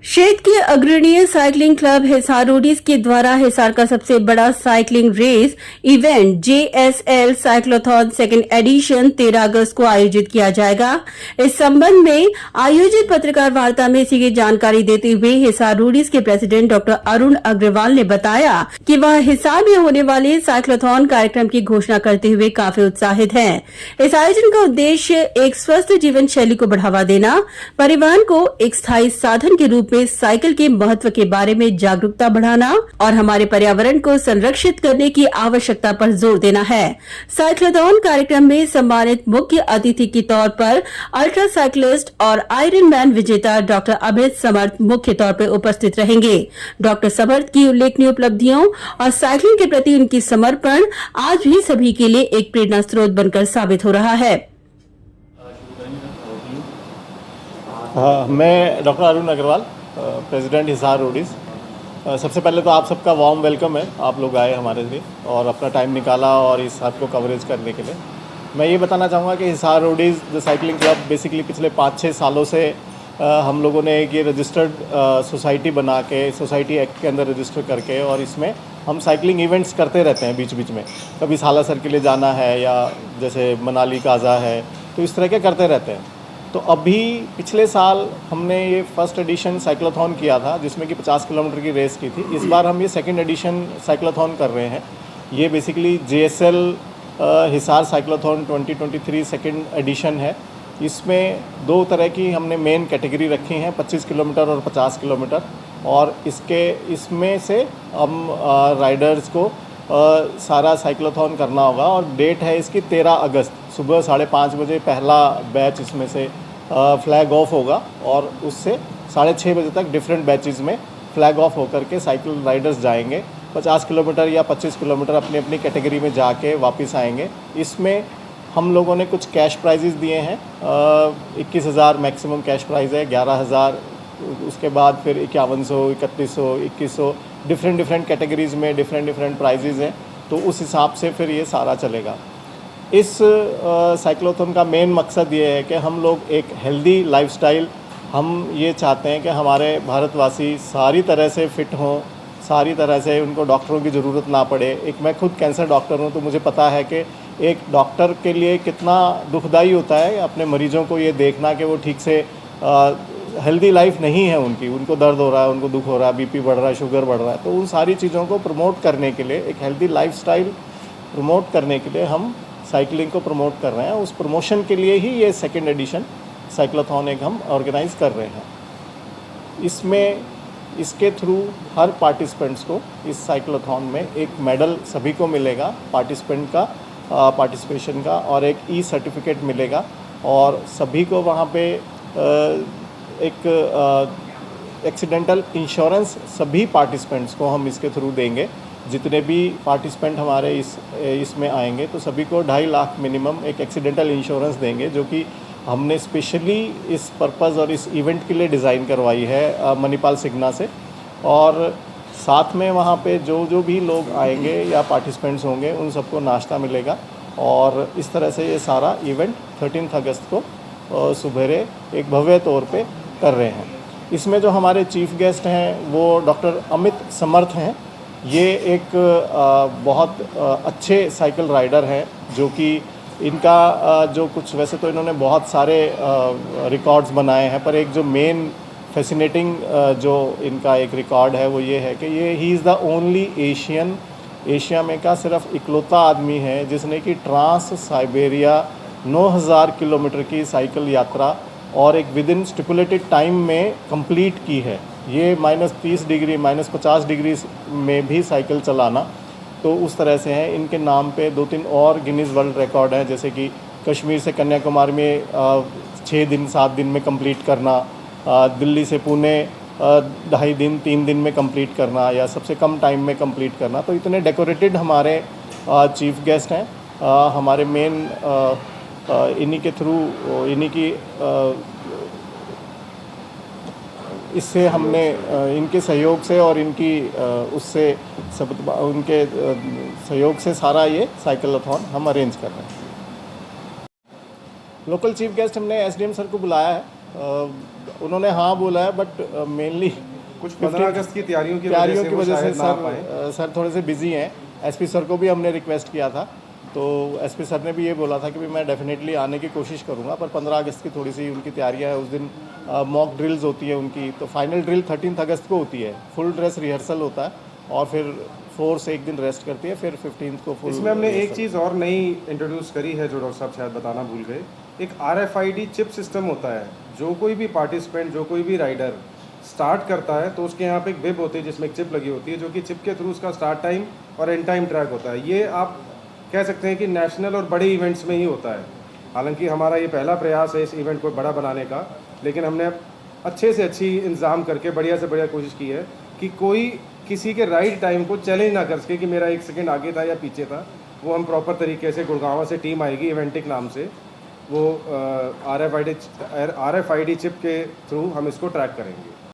क्षेत्र के अग्रणीय साइकिलिंग क्लब हिसार रोडीज के द्वारा हिसार का सबसे बड़ा cycling race event JSL cyclothon second edition 13 अगस्त को आयोजित किया जाएगा। इस संबंध में आयोजित पत्रकार वार्ता में इसी की जानकारी देते हुए हिसार रोडीज के प्रेसिडेंट डॉक्टर अरुण अग्रवाल ने बताया कि वह हिसार में होने वाले साइक्लोथॉन कार्यक्रम की घोषणा करते हुए काफी उत्साहित हैं। इस आयोजन का उद्देश्य एक स्वस्थ जीवन शैली को बढ़ावा देना, परिवहन को एक स्थायी साधन के रूप में साइकिल के महत्व के बारे में जागरूकता बढ़ाना और हमारे पर्यावरण को संरक्षित करने की आवश्यकता पर जोर देना है। साइक्लोथॉन कार्यक्रम में सम्मानित मुख्य अतिथि के तौर पर अल्ट्रा साइक्लिस्ट और आयरन मैन विजेता डॉक्टर अमित समर्थ मुख्य तौर पर उपस्थित रहेंगे। डॉक्टर समर्थ की उल्लेखनीय उपलब्धियों और साइकिलिंग के प्रति उनकी समर्पण आज भी सभी के लिए एक प्रेरणा स्रोत बनकर साबित हो रहा है। मैं doctor Arun Agarwal, president Hisar Roadies. सबसे पहले तो आप सबका वार्म वेलकम है, आप लोग आए हमारे लिए और अपना टाइम निकाला और इस हाथ को कवरेज करने के लिए। मैं ये बताना चाहूँगा कि Hisar Roadies the cycling club basically पिछले 5-6 सालों से हम लोगों ने एक ये रजिस्टर्ड सोसाइटी बना के, सोसाइटी एक्ट के अंदर रजिस्टर करके, और इसमें हम साइकिलिंग इवेंट्स करते रहते हैं बीच बीच में। कभी सालासर के लिए जाना है या जैसे मनाली काजा है, तो इस तरह के करते रहते हैं। तो अभी पिछले साल हमने ये फर्स्ट एडिशन साइक्लोथॉन किया था जिसमें कि 50 किलोमीटर की रेस की थी। इस बार हम ये सेकंड एडिशन साइक्लोथॉन कर रहे हैं। ये basically JSL Hisar cyclothon 2023 second edition है। इसमें 2 तरह की हमने मेन कैटेगरी रखी हैं, 25 किलोमीटर और 50 किलोमीटर। और इसमें से हम राइडर्स को सारा साइक्लोथॉन करना होगा और डेट है इसकी 13 अगस्त सुबह 5:30 बजे पहला बैच इसमें से फ्लैग ऑफ होगा और उससे 6:30 बजे तक डिफरेंट बैचेस में फ्लैग ऑफ होकर के साइकिल राइडर्स जाएंगे। 50 किलोमीटर या 25 किलोमीटर अपनी अपनी कैटेगरी में जाके वापस आएंगे। इसमें हम लोगों ने कुछ कैश प्राइजेस दिए हैं। 21,000 मैक्सिमम कैश प्राइज़ है, 11,000 उसके बाद फिर 5100, 3100, 2100 डिफरेंट कैटेगरीज़ में डिफरेंट प्राइजेज़ हैं। तो उस हिसाब से फिर ये सारा चलेगा। इस साइक्लोथॉन का मेन मकसद ये है कि हम लोग एक हेल्दी लाइफस्टाइल, हम ये चाहते हैं कि हमारे भारतवासी सारी तरह से फिट हों, सारी तरह से उनको डॉक्टरों की ज़रूरत ना पड़े। एक मैं खुद कैंसर डॉक्टर हूँ, तो मुझे पता है कि एक डॉक्टर के लिए कितना दुखदाई होता है अपने मरीजों को ये देखना कि वो ठीक से हेल्दी लाइफ नहीं है उनको दर्द हो रहा है, उनको दुख हो रहा है, बीपी बढ़ रहा है, शुगर बढ़ रहा है। तो उन सारी चीज़ों को प्रमोट करने के लिए, एक हेल्दी लाइफस्टाइल प्रमोट करने के लिए हम साइकिलिंग को प्रमोट कर रहे हैं। उस प्रमोशन के लिए ही ये सेकंड एडिशन साइक्लोथॉन एक हम ऑर्गेनाइज़ कर रहे हैं। इसके थ्रू हर पार्टिसिपेंट्स को इस साइक्लोथॉन में एक मेडल सभी को मिलेगा, पार्टिसिपेंट का पार्टिसिपेशन का, और एक ई सर्टिफिकेट मिलेगा। और सभी को वहाँ पे एक एक्सीडेंटल इंश्योरेंस सभी पार्टिसिपेंट्स को हम इसके थ्रू देंगे। जितने भी पार्टिसिपेंट हमारे इसमें आएंगे तो सभी को 2.5 लाख मिनिमम एक एक्सीडेंटल इंश्योरेंस देंगे, जो कि हमने स्पेशली इस पर्पज़ और इस इवेंट के लिए डिज़ाइन करवाई है मणिपाल सिग्ना से। और साथ में वहाँ पे जो भी लोग आएंगे या पार्टिसिपेंट्स होंगे उन सबको नाश्ता मिलेगा। और इस तरह से ये सारा इवेंट 13 अगस्त को सुबह एक भव्य तौर पे कर रहे हैं। इसमें जो हमारे चीफ गेस्ट हैं वो डॉक्टर अमित समर्थ हैं। ये एक बहुत अच्छे साइकिल राइडर हैं, जो कि इनका जो कुछ, वैसे तो इन्होंने बहुत सारे रिकॉर्ड्स बनाए हैं, पर एक जो मेन फैसिनेटिंग जो इनका एक रिकॉर्ड है वो ये है कि he is the only Asia में का सिर्फ इकलौता आदमी है जिसने कि ट्रांस साइबेरिया 9,000 किलोमीटर की साइकिल यात्रा और एक विद इन स्टिपुलेटेड टाइम में कंप्लीट की है। ये -30 डिग्री, -50 डिग्री में भी साइकिल चलाना, तो उस तरह से है। इनके नाम पे 2-3 और गिनीज़ वर्ल्ड रिकॉर्ड हैं, जैसे कि कश्मीर से कन्याकुमारी में 6 दिन 7 दिन में कंप्लीट करना, दिल्ली से पुणे 2.5 दिन 3 दिन में कंप्लीट करना, या सबसे कम टाइम में कंप्लीट करना। तो इतने डेकोरेटेड हमारे चीफ गेस्ट हैं। हमारे मेन इन्हीं के थ्रू, इन्हीं की इससे हमने इनके सहयोग से और इनकी उससे सब उनके सहयोग से सारा ये साइकिलोथॉन हम अरेंज कर रहे हैं। लोकल चीफ गेस्ट हमने एसडीएम सर को बुलाया है उन्होंने हाँ बोला है, बट मेनली कुछ 15 अगस्त की तैयारियों की की वजह से शायद ना आ पाए। सर थोड़े से बिजी हैं। एसपी सर को भी हमने रिक्वेस्ट किया था, तो एसपी सर ने भी ये बोला था कि भी मैं डेफिनेटली आने की कोशिश करूंगा, पर 15 अगस्त की थोड़ी सी उनकी तैयारियां है। उस दिन मॉक ड्रिल्स होती है उनकी, तो फाइनल ड्रिल 13 अगस्त को होती है, फुल ड्रेस रिहर्सल होता है और फिर फोर्स एक दिन रेस्ट करती है, फिर 15 को फुल। इसमें हमने एक चीज़ और नई इंट्रोड्यूस करी है जो डॉक्टर साहब शायद बताना भूल गए। एक RFID चिप सिस्टम होता है। जो कोई भी पार्टिसिपेंट, जो कोई भी राइडर स्टार्ट करता है तो उसके यहाँ पे एक बिब होती है जिसमें एक चिप लगी होती है, जो कि चिप के थ्रू उसका स्टार्ट टाइम और एंड टाइम ट्रैक होता है। ये आप कह सकते हैं कि नेशनल और बड़े इवेंट्स में ही होता है। हालांकि हमारा ये पहला प्रयास है इस इवेंट को बड़ा बनाने का, लेकिन हमने अच्छे से अच्छी इंतज़ाम करके बढ़िया से बढ़िया कोशिश की है कि कोई किसी के राइड टाइम को चैलेंज ना कर सके कि मेरा 1 सेकंड आगे था या पीछे था। वो हम प्रॉपर तरीके से, गुड़गांव से टीम आएगी इवेंटिक नाम से, वो RFID चिप के थ्रू हम इसको ट्रैक करेंगे।